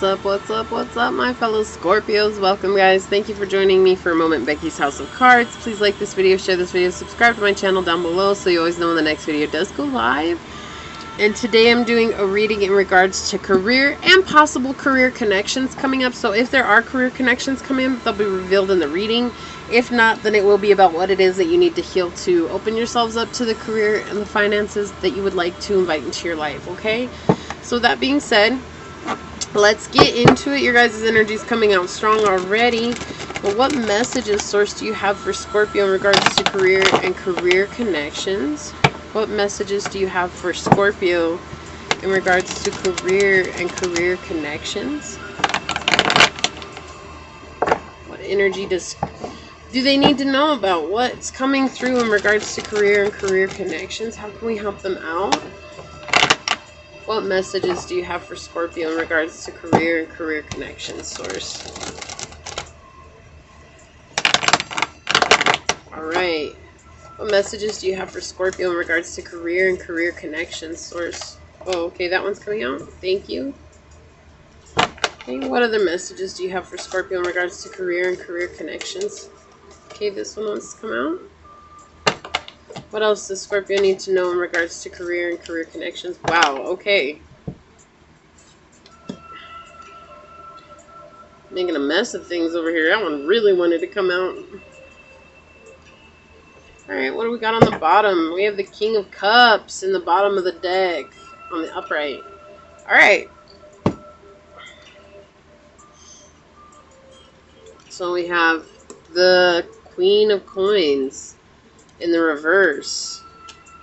What's up, my fellow Scorpios? Welcome, guys. Thank you for joining me for a moment, Becky's House of Cards. Please like this video, share this video, subscribe to my channel down below so you always know when the next video does go live. And today I'm doing a reading in regards to career and possible career connections coming up. So if there are career connections coming up, they'll be revealed in the reading. If not, then it will be about what it is that you need to heal to open yourselves up to the career and the finances that you would like to invite into your life, okay? So that being said, let's get into it. Your guys' energy is coming out strong already. But what messages, Source, do you have for Scorpio in regards to career and career connections? What messages do you have for Scorpio in regards to career and career connections? What energy do they need to know about? What's coming through in regards to career and career connections? How can we help them out? What messages do you have for Scorpio in regards to career and career connections, Source? Alright. What messages do you have for Scorpio in regards to career and career connections, Source? Oh, okay, that one's coming out. Thank you. Okay, what other messages do you have for Scorpio in regards to career and career connections? Okay, this one wants to come out. What else does Scorpio need to know in regards to career and career connections? Wow, okay. Making a mess of things over here. That one really wanted to come out. Alright, what do we got on the bottom? We have the King of Cups in the bottom of the deck on the upright. Alright. So we have the Queen of Coins in the reverse,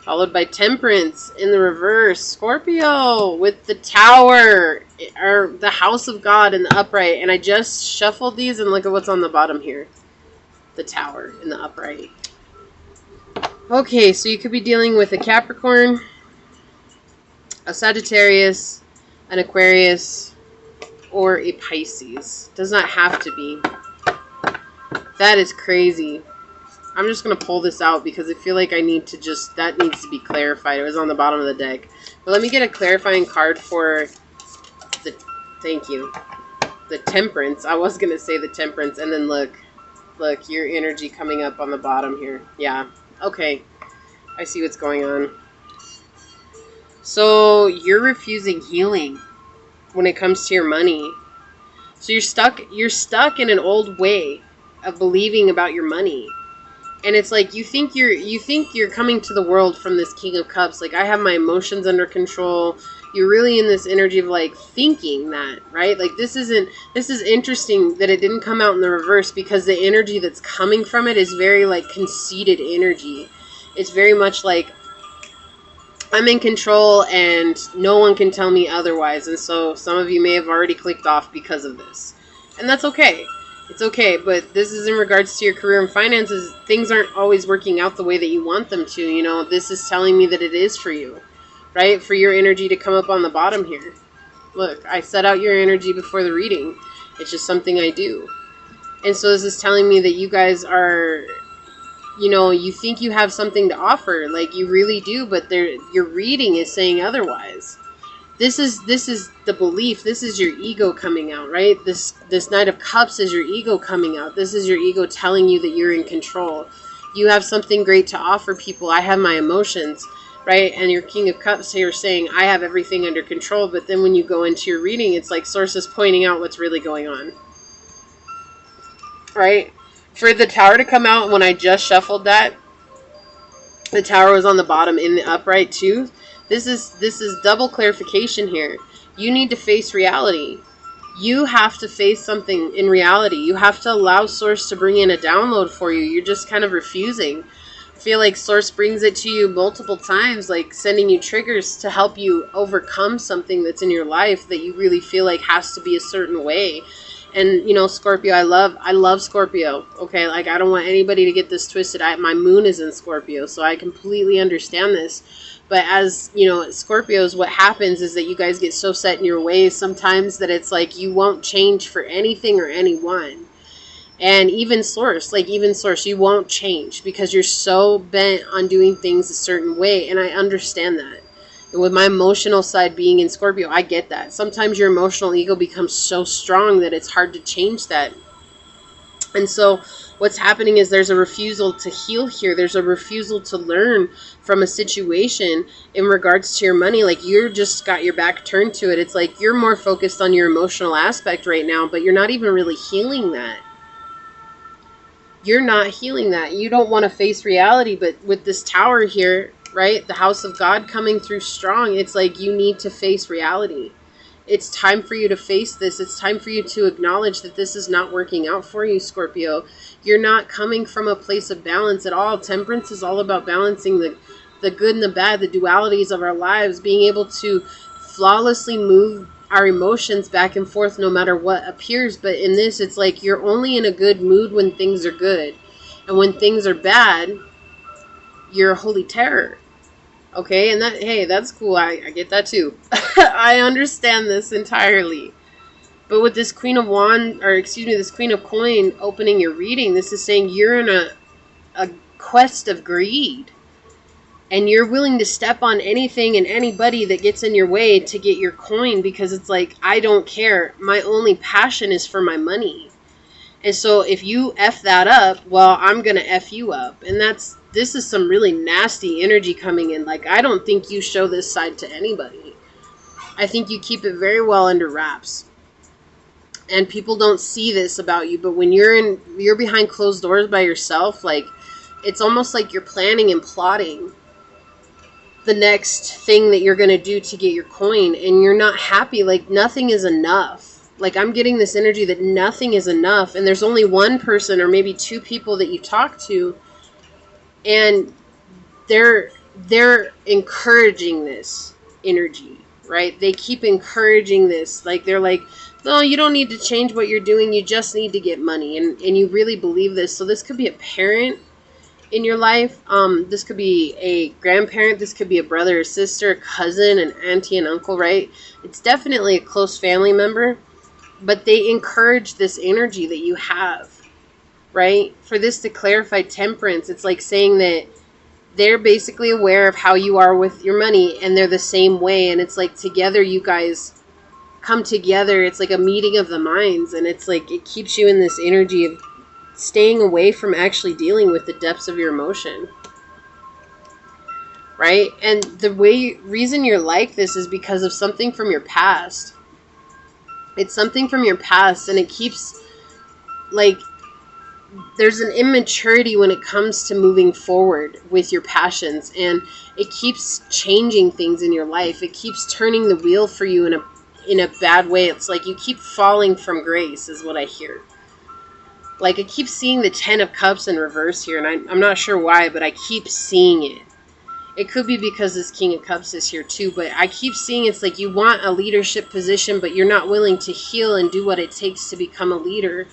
followed by Temperance in the reverse. Scorpio with the Tower, or the House of God in the upright. And I just shuffled these and look at what's on the bottom here. The Tower in the upright. Okay, so you could be dealing with a Capricorn, a Sagittarius, an Aquarius, or a Pisces. Does not have to be. That is crazy. I'm just going to pull this out because I feel like I need to just, that needs to be clarified. It was on the bottom of the deck. But let me get a clarifying card for the, thank you, the Temperance. I was going to say the Temperance, and then look, your energy coming up on the bottom here. Yeah, okay. I see what's going on. So you're refusing healing when it comes to your money. So you're stuck in an old way of believing about your money. And it's like you think you're coming to the world from this King of Cups. Like, I have my emotions under control. You're really in this energy of like thinking that, right? Like this is interesting that it didn't come out in the reverse, because the energy that's coming from it is very like conceited energy. It's very much like I'm in control and no one can tell me otherwise. And so some of you may have already clicked off because of this. And that's okay. It's okay, but this is in regards to your career and finances. Things aren't always working out the way that you want them to, you know. This is telling me that it is for you, right? For your energy to come up on the bottom here. Look, I set out your energy before the reading. It's just something I do. And so this is telling me that you guys are, you know, you think you have something to offer. Like, you really do, but your reading is saying otherwise. This is the belief. This is your ego coming out, right? This Knight of Cups is your ego coming out. This is your ego telling you that you're in control. You have something great to offer people. I have my emotions, right? And your King of Cups here saying, I have everything under control. But then when you go into your reading, it's like Source is pointing out what's really going on, right? For the Tower to come out, when I just shuffled that, the Tower was on the bottom in the upright too. This is double clarification here. You need to face reality. You have to face something in reality. You have to allow Source to bring in a download for you. You're just kind of refusing. I feel like Source brings it to you multiple times, like sending you triggers to help you overcome something that's in your life that you really feel like has to be a certain way. And, you know, Scorpio, I love Scorpio, okay? Like, I don't want anybody to get this twisted. My moon is in Scorpio, so I completely understand this. But as, you know, Scorpios, what happens is that you guys get so set in your ways sometimes that it's like you won't change for anything or anyone. And even Source, you won't change because you're so bent on doing things a certain way. And I understand that. And with my emotional side being in Scorpio, I get that. Sometimes your emotional ego becomes so strong that it's hard to change that. And so what's happening is there's a refusal to heal here. There's a refusal to learn from a situation in regards to your money. Like, you're just got your back turned to it. It's like you're more focused on your emotional aspect right now, but you're not even really healing that. You're not healing that. You don't want to face reality, but with this tower here, right, the house of God coming through strong, it's like you need to face reality. It's time for you to face this. It's time for you to acknowledge that this is not working out for you, Scorpio. You're not coming from a place of balance at all. Temperance is all about balancing the good and the bad, the dualities of our lives, being able to flawlessly move our emotions back and forth no matter what appears. But in this, it's like you're only in a good mood when things are good. And when things are bad, you're a holy terror. Okay, and that, hey, that's cool. I get that too. I understand this entirely. But with this Queen of Wands, or excuse me, this Queen of Coin opening your reading, this is saying you're in a quest of greed. And you're willing to step on anything and anybody that gets in your way to get your coin, because it's like, I don't care. My only passion is for my money. And so if you F that up, well, I'm going to F you up. And this is some really nasty energy coming in. Like, I don't think you show this side to anybody. I think you keep it very well under wraps. And people don't see this about you. But when you're behind closed doors by yourself, like, it's almost like you're planning and plotting the next thing that you're going to do to get your coin. And you're not happy. Like, nothing is enough. Like, I'm getting this energy that nothing is enough. And there's only one person or maybe two people that you talk to. And they're encouraging this energy, right? They keep encouraging this. Like, they're like, no, you don't need to change what you're doing. You just need to get money. And you really believe this. So this could be a parent in your life. This could be a grandparent. This could be a brother or sister, a cousin, an auntie and uncle, right? It's definitely a close family member. But they encourage this energy that you have, right? For this to clarify temperance, it's like saying that they're basically aware of how you are with your money, and they're the same way. And it's like together you guys come together. It's like a meeting of the minds. And it's like it keeps you in this energy of staying away from actually dealing with the depths of your emotion, right? And the reason you're like this is because of something from your past. It's something from your past, and it keeps, like, there's an immaturity when it comes to moving forward with your passions, and it keeps changing things in your life. It keeps turning the wheel for you in a bad way. It's like you keep falling from grace is what I hear. Like, I keep seeing the 10 of Cups in reverse here, and I'm not sure why, but I keep seeing it. It could be because this King of Cups is here too, but I keep seeing it's like you want a leadership position, but you're not willing to heal and do what it takes to become a leader.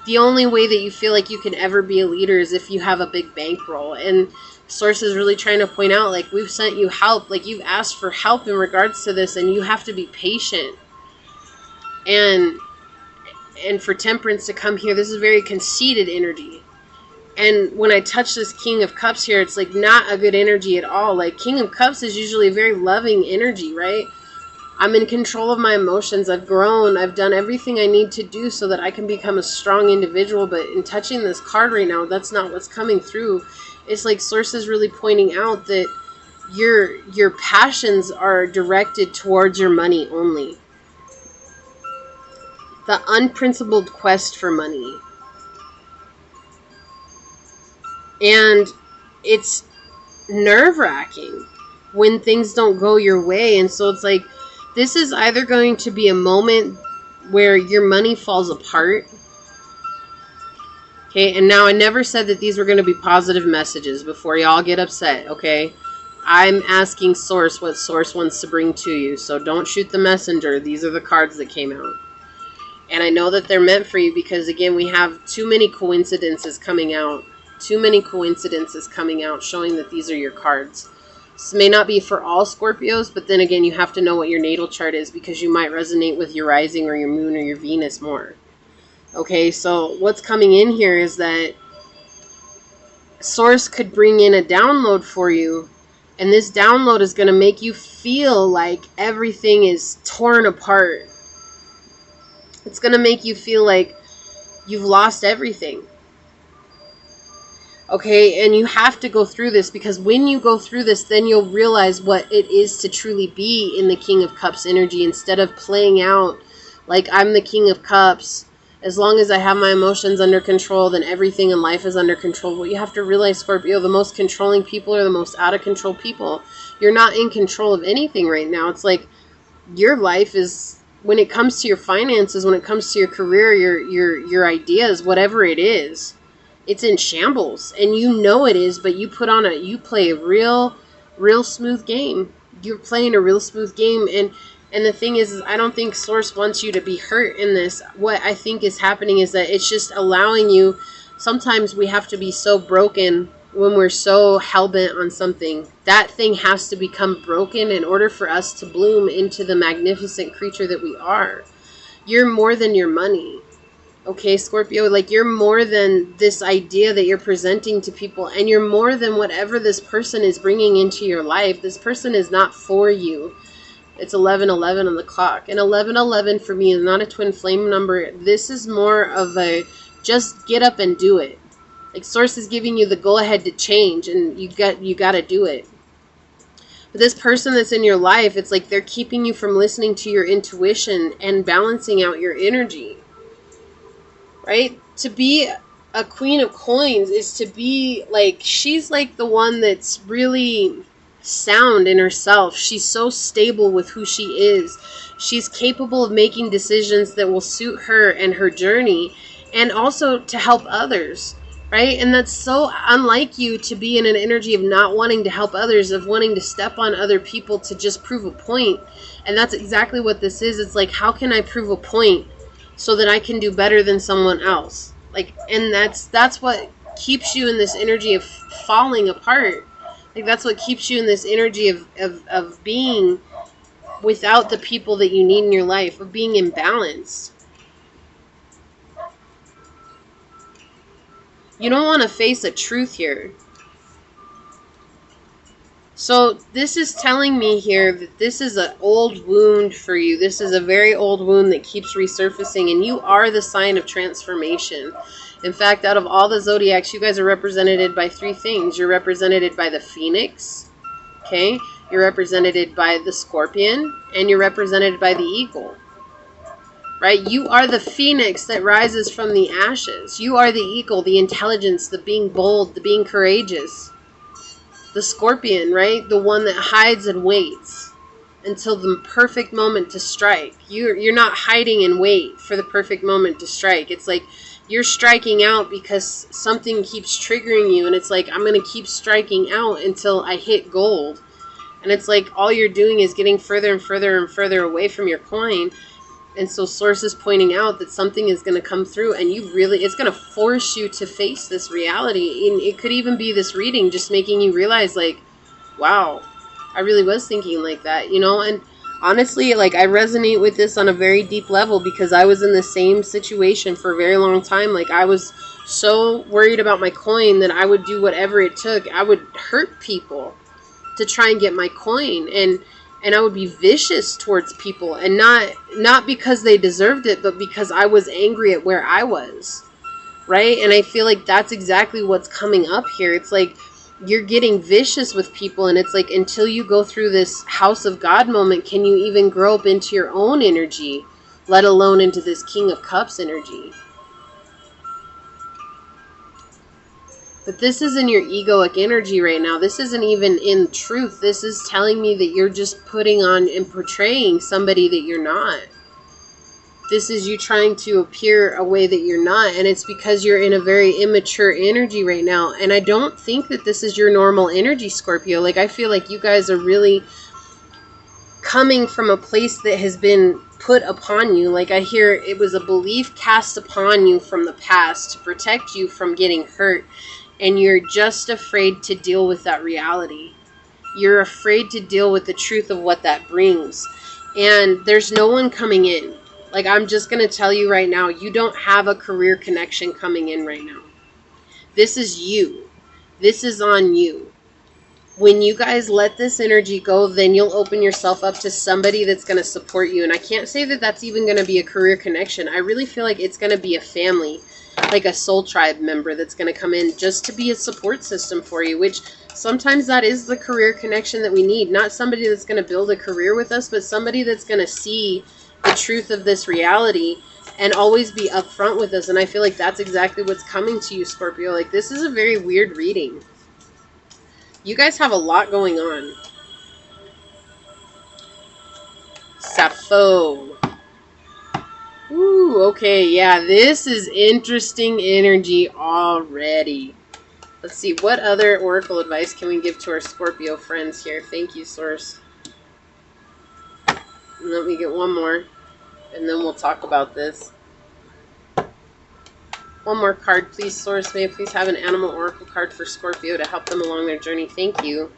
The only way that you feel like you can ever be a leader is if you have a big bankroll. And Source is really trying to point out, like, we've sent you help. Like, you've asked for help in regards to this, and you have to be patient. And for Temperance to come here, this is very conceited energy. And when I touch this King of Cups here, it's like not a good energy at all. Like, King of Cups is usually a very loving energy, right? I'm in control of my emotions. I've grown. I've done everything I need to do so that I can become a strong individual. But in touching this card right now, that's not what's coming through. It's like Source is really pointing out that your passions are directed towards your money only. The unprincipled quest for money. And it's nerve-wracking when things don't go your way. And so it's like, this is either going to be a moment where your money falls apart. Okay, and now I never said that these were going to be positive messages before y'all get upset, okay? I'm asking Source what Source wants to bring to you. So don't shoot the messenger. These are the cards that came out. And I know that they're meant for you because, again, we have too many coincidences coming out. Too many coincidences coming out showing that these are your cards. This may not be for all Scorpios, but then again, you have to know what your natal chart is because you might resonate with your rising or your moon or your Venus more. Okay, so what's coming in here is that Source could bring in a download for you And this download is going to make you feel like everything is torn apart. It's going to make you feel like you've lost everything. Okay, and you have to go through this, because when you go through this, then you'll realize what it is to truly be in the King of Cups energy, instead of playing out like I'm the King of Cups. As long as I have my emotions under control, then everything in life is under control. What you have to realize, Scorpio, the most controlling people are the most out of control people. You're not in control of anything right now. It's like your life is, when it comes to your finances, when it comes to your career, your ideas, whatever it is, it's in shambles, and you know it is, but you play a real smooth game. You're playing a real smooth game, and the thing is I don't think Source wants you to be hurt in this. What I think is happening is that it's just allowing you, sometimes we have to be so broken when we're so hell-bent on something. That thing has to become broken in order for us to bloom into the magnificent creature that we are. You're more than your money. Okay, Scorpio, like you're more than this idea that you're presenting to people, and you're more than whatever this person is bringing into your life. This person is not for you. It's 11:11 on the clock, and 11:11 for me is not a twin flame number. This is more of a just get up and do it. Like Source is giving you the go ahead to change, and you got to do it. But this person that's in your life, it's like they're keeping you from listening to your intuition and balancing out your energy. Right? To be a Queen of Coins is to be like, she's like the one that's really sound in herself. She's so stable with who she is. She's capable of making decisions that will suit her and her journey, and also to help others. Right? And that's so unlike you, to be in an energy of not wanting to help others, of wanting to step on other people to just prove a point. And that's exactly what this is. It's like, how can I prove a point so that I can do better than someone else? Like, and that's what keeps you in this energy of falling apart. Like, that's what keeps you in this energy of being without the people that you need in your life, of being imbalanced. You don't want to face a truth here. So this is telling me here that this is an old wound for you. This is a very old wound that keeps resurfacing, and you are the sign of transformation. In fact, out of all the zodiacs, you guys are represented by three things. You're represented by the Phoenix, okay? You're represented by the Scorpion, and you're represented by the Eagle. Right? You are the Phoenix that rises from the ashes. You are the Eagle, the intelligence, the being bold, the being courageous. The Scorpion, right? The one that hides and waits until the perfect moment to strike. You're not hiding and wait for the perfect moment to strike. It's like you're striking out because something keeps triggering you, and it's like, I'm going to keep striking out until I hit gold. And it's like all you're doing is getting further and further and further away from your coin. And so Source is pointing out that something is going to come through, and it's going to force you to face this reality. And it could even be this reading just making you realize, like, wow, I really was thinking like that, you know? And honestly, like, I resonate with this on a very deep level, because I was in the same situation for a very long time. Like, I was so worried about my coin that I would do whatever it took. I would hurt people to try and get my coin, and I would be vicious towards people, and not because they deserved it, but because I was angry at where I was, right? And I feel like that's exactly what's coming up here. It's like you're getting vicious with people, and it's like until you go through this House of God moment, can you even grow up into your own energy, let alone into this King of Cups energy? But this isn't your egoic energy right now. This isn't even in truth. This is telling me that you're just putting on and portraying somebody that you're not. This is you trying to appear a way that you're not. And it's because you're in a very immature energy right now. And I don't think that this is your normal energy, Scorpio. Like, I feel like you guys are really coming from a place that has been put upon you. Like, I hear it was a belief cast upon you from the past to protect you from getting hurt. And you're just afraid to deal with that reality. You're afraid to deal with the truth of what that brings. And there's no one coming in. Like, I'm just going to tell you right now, you don't have a career connection coming in right now. This is you. This is on you. When you guys let this energy go, then you'll open yourself up to somebody that's going to support you. And I can't say that that's even going to be a career connection. I really feel like it's going to be a family, like a soul tribe member that's going to come in just to be a support system for you, which sometimes that is the career connection that we need. Not somebody that's going to build a career with us, but somebody that's going to see the truth of this reality and always be upfront with us. And I feel like that's exactly what's coming to you, Scorpio. Like, this is a very weird reading. You guys have a lot going on. Sappho. Ooh, okay, yeah, this is interesting energy already. Let's see, what other oracle advice can we give to our Scorpio friends here? Thank you, Source. And let me get one more, and then we'll talk about this. One more card, please, Source. May I please have an animal oracle card for Scorpio to help them along their journey? Thank you.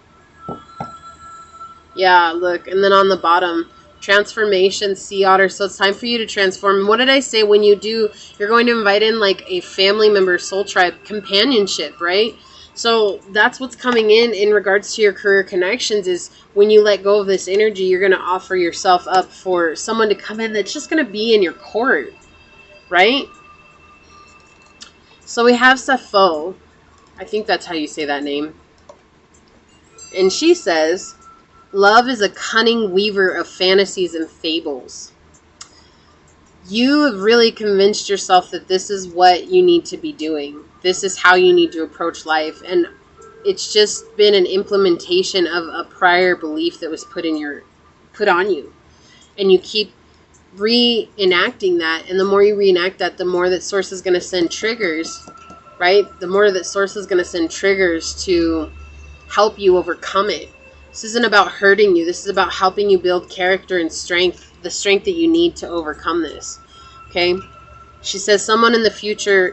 Yeah, look. And then on the bottom, transformation, sea otter. So it's time for you to transform. And what did I say? When you do, you're going to invite in like a family member, soul tribe, companionship, right? So that's what's coming in regards to your career connections is when you let go of this energy, you're going to offer yourself up for someone to come in that's just going to be in your court, right? So we have Sappho. I think that's how you say that name. And she says, love is a cunning weaver of fantasies and fables. You have really convinced yourself that this is what you need to be doing. This is how you need to approach life. And it's just been an implementation of a prior belief that was put on you. And you keep reenacting that, and the more you reenact that, the more that Source is going to send triggers, right? The more that Source is going to send triggers to help you overcome it. This isn't about hurting you. This is about helping you build character and strength, the strength that you need to overcome this. Okay? She says someone in future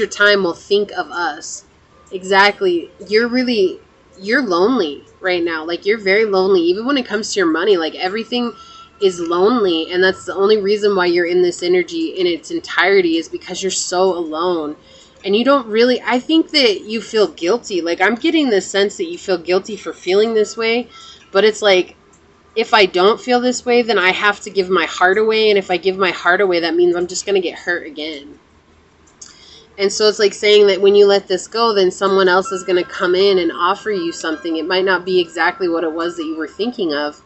time will think of us. Exactly. You're lonely right now. Like, you're very lonely. Even when it comes to your money, like, everything is lonely, and that's the only reason why you're in this energy in its entirety is because you're so alone. And you don't really, I think that you feel guilty. Like, I'm getting this sense that you feel guilty for feeling this way, but it's like, if I don't feel this way, then I have to give my heart away, and if I give my heart away, that means I'm just going to get hurt again. And so it's like saying that when you let this go, then someone else is going to come in and offer you something. It might not be exactly what it was that you were thinking of,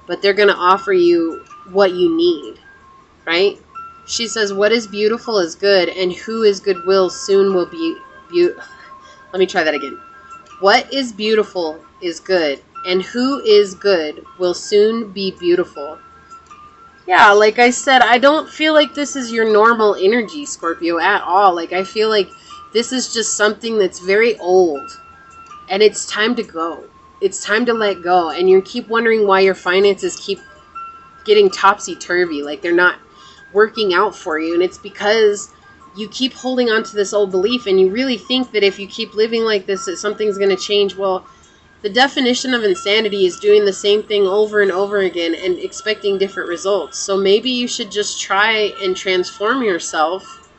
but they're going to offer you what you need, right? She says, what is beautiful is good, and who is goodwill soon will be beautiful. Let me try that again. What is beautiful is good, and who is good will soon be beautiful. Yeah, like I said, I don't feel like this is your normal energy, Scorpio, at all. Like, I feel like this is just something that's very old, and it's time to go. It's time to let go. And you keep wondering why your finances keep getting topsy-turvy. Like, they're not working out for you. And it's because you keep holding on to this old belief, and you really think that if you keep living like this, that something's going to change. Well, the definition of insanity is doing the same thing over and over again and expecting different results. So maybe you should just try and transform yourself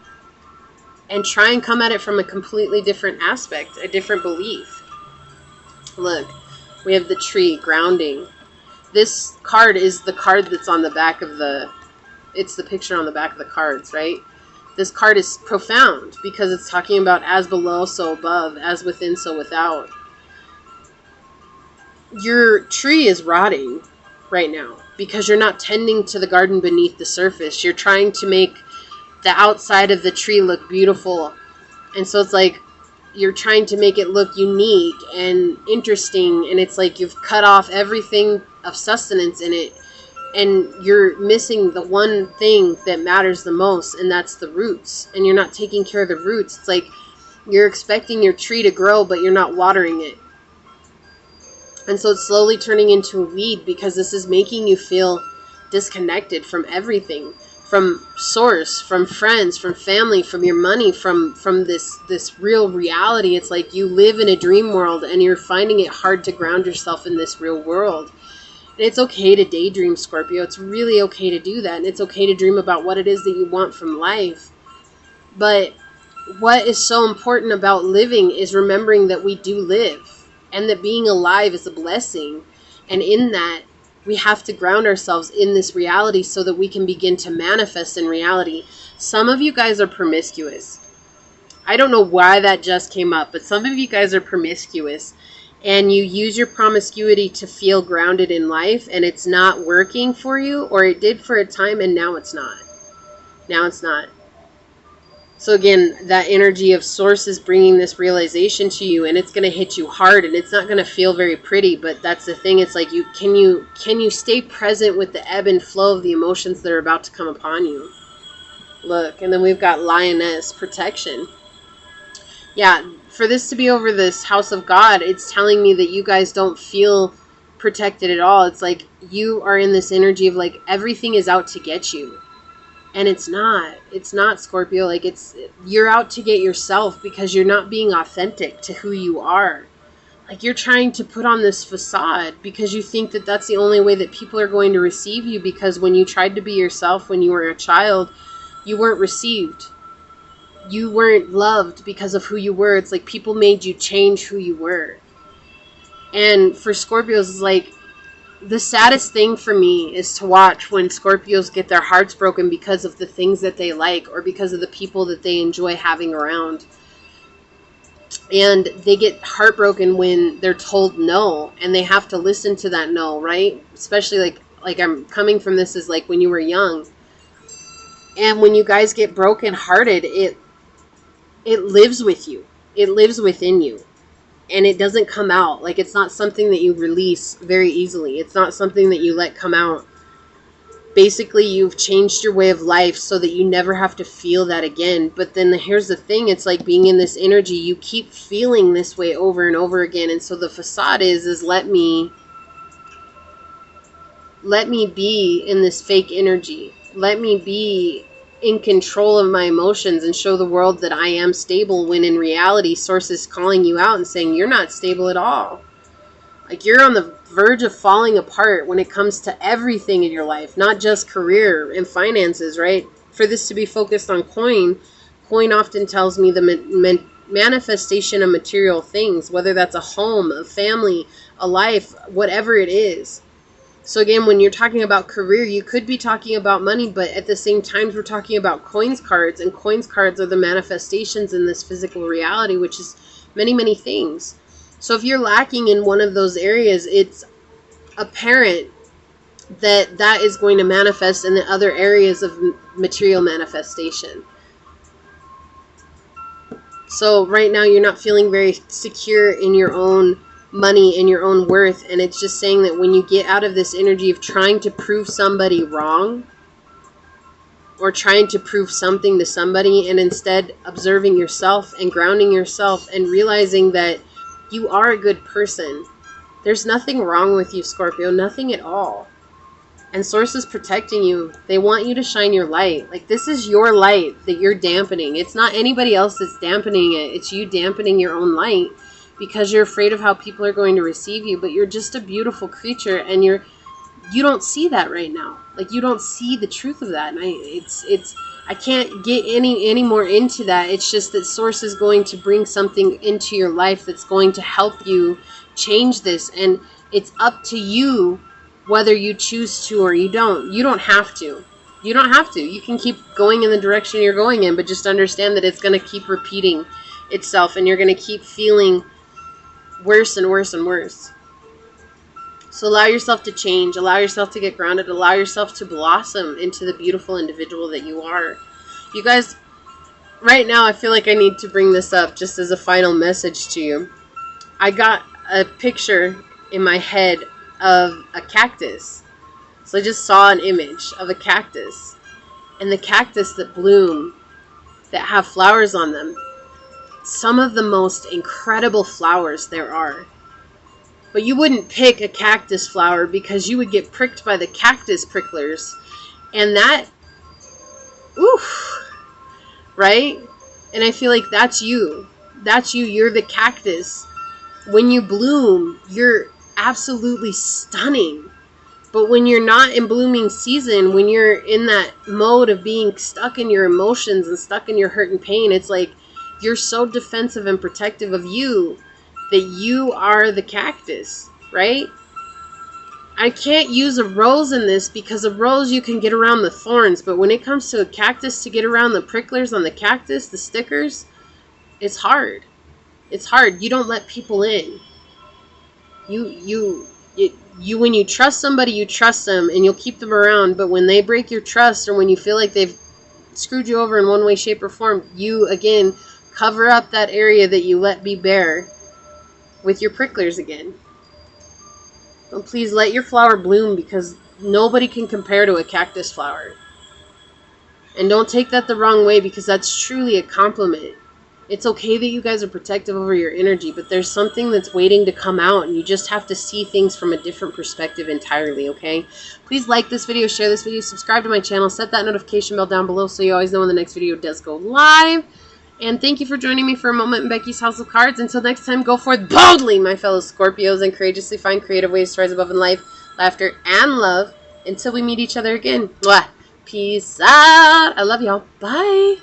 and try and come at it from a completely different aspect, a different belief. Look. We have the tree, grounding. This card is the card that's on the back of it's the picture on the back of the cards, right? This card is profound because it's talking about as below, so above, as within, so without. Your tree is rotting right now because you're not tending to the garden beneath the surface. You're trying to make the outside of the tree look beautiful. And so it's like, you're trying to make it look unique and interesting, and it's like you've cut off everything of sustenance in it, and you're missing the one thing that matters the most, and that's the roots, and you're not taking care of the roots. It's like you're expecting your tree to grow, but you're not watering it. And so it's slowly turning into a weed because this is making you feel disconnected from everything. From source, from friends, from family, from your money, from this real reality. It's like you live in a dream world and you're finding it hard to ground yourself in this real world. And it's okay to daydream, Scorpio. It's really okay to do that. And it's okay to dream about what it is that you want from life. But what is so important about living is remembering that we do live. and that being alive is a blessing. And in that, we have to ground ourselves in this reality so that we can begin to manifest in reality. Some of you guys are promiscuous. I don't know why that just came up, but some of you guys are promiscuous, and you use your promiscuity to feel grounded in life, and it's not working for you, or it did for a time, and now it's not. Now it's not. So again, that energy of source is bringing this realization to you, and it's going to hit you hard, and it's not going to feel very pretty, but that's the thing. It's like, can you stay present with the ebb and flow of the emotions that are about to come upon you? Look, and then we've got lioness, protection. Yeah, for this to be over this house of God, it's telling me that you guys don't feel protected at all. It's like you are in this energy of like everything is out to get you. And it's not, Scorpio. Like, you're out to get yourself because you're not being authentic to who you are. Like, you're trying to put on this facade because you think that that's the only way that people are going to receive you, because when you tried to be yourself when you were a child, you weren't received. You weren't loved because of who you were. It's like people made you change who you were. And for Scorpios, it's like, the saddest thing for me is to watch when Scorpios get their hearts broken because of the things that they like or because of the people that they enjoy having around. And they get heartbroken when they're told no, and they have to listen to that no, right? Especially like I'm coming from this is like when you were young. And when you guys get broken hearted, it lives with you. It lives within you. And it doesn't come out. Like, it's not something that you release very easily. It's not something that you let come out. Basically, you've changed your way of life so that you never have to feel that again. But then here's the thing. It's like being in this energy. You keep feeling this way over and over again. And so the facade is let me be in this fake energy. Let me be in control of my emotions and show the world that I am stable, when in reality, source is calling you out and saying you're not stable at all. Like, you're on the verge of falling apart when it comes to everything in your life, not just career and finances, right? For this to be focused on coin often tells me the manifestation of material things, whether that's a home, a family, a life, whatever it is. So again, when you're talking about career, you could be talking about money, but at the same time, we're talking about coins cards, and coins cards are the manifestations in this physical reality, which is many, many things. So if you're lacking in one of those areas, it's apparent that is going to manifest in the other areas of material manifestation. So right now, you're not feeling very secure in your own money and your own worth, and it's just saying that when you get out of this energy of trying to prove somebody wrong or trying to prove something to somebody, and instead observing yourself and grounding yourself and realizing that you are a good person. There's nothing wrong with you, Scorpio, nothing at all. And source is protecting you. They want you to shine your light. Like, this is your light that you're dampening. It's not anybody else that's dampening it. It's you dampening your own light, because you're afraid of how people are going to receive you. But you're just a beautiful creature, and you don't see that right now. Like, you don't see the truth of that. And I can't get any more into that. It's just that source is going to bring something into your life that's going to help you change this, and it's up to you whether you choose to or you don't. You don't have to. You don't have to. You can keep going in the direction you're going in, but just understand that it's going to keep repeating itself, and you're going to keep feeling worse and worse and worse. So allow yourself to change, allow yourself to get grounded, allow yourself to blossom into the beautiful individual that you are. You guys, right now I feel like I need to bring this up just as a final message to you. I got a picture in my head of a cactus. So I just saw an image of a cactus, and the cactus that bloom, that have flowers on them. Some of the most incredible flowers there are. But you wouldn't pick a cactus flower because you would get pricked by the cactus pricklers. And that, oof, right? And I feel like that's you. That's you. You're the cactus. When you bloom, you're absolutely stunning. But when you're not in blooming season, when you're in that mode of being stuck in your emotions and stuck in your hurt and pain, it's like you're so defensive and protective of you that you are the cactus, right? I can't use a rose in this because a rose you can get around the thorns, but when it comes to a cactus, to get around the pricklers on the cactus, the stickers, it's hard. It's hard. You don't let people in. You when you trust somebody, you trust them and you'll keep them around, but when they break your trust or when you feel like they've screwed you over in one way, shape, or form, you again cover up that area that you let be bare with your pricklers again. But please let your flower bloom, because nobody can compare to a cactus flower. And don't take that the wrong way, because that's truly a compliment. It's okay that you guys are protective over your energy, but there's something that's waiting to come out, and you just have to see things from a different perspective entirely, okay? Please like this video, share this video, subscribe to my channel, set that notification bell down below so you always know when the next video does go live. And thank you for joining me for a moment in Becky's House of Cards. Until next time, go forth boldly, my fellow Scorpios, and courageously find creative ways to rise above in life, laughter, and love. Until we meet each other again. Mwah. Peace out. I love y'all. Bye.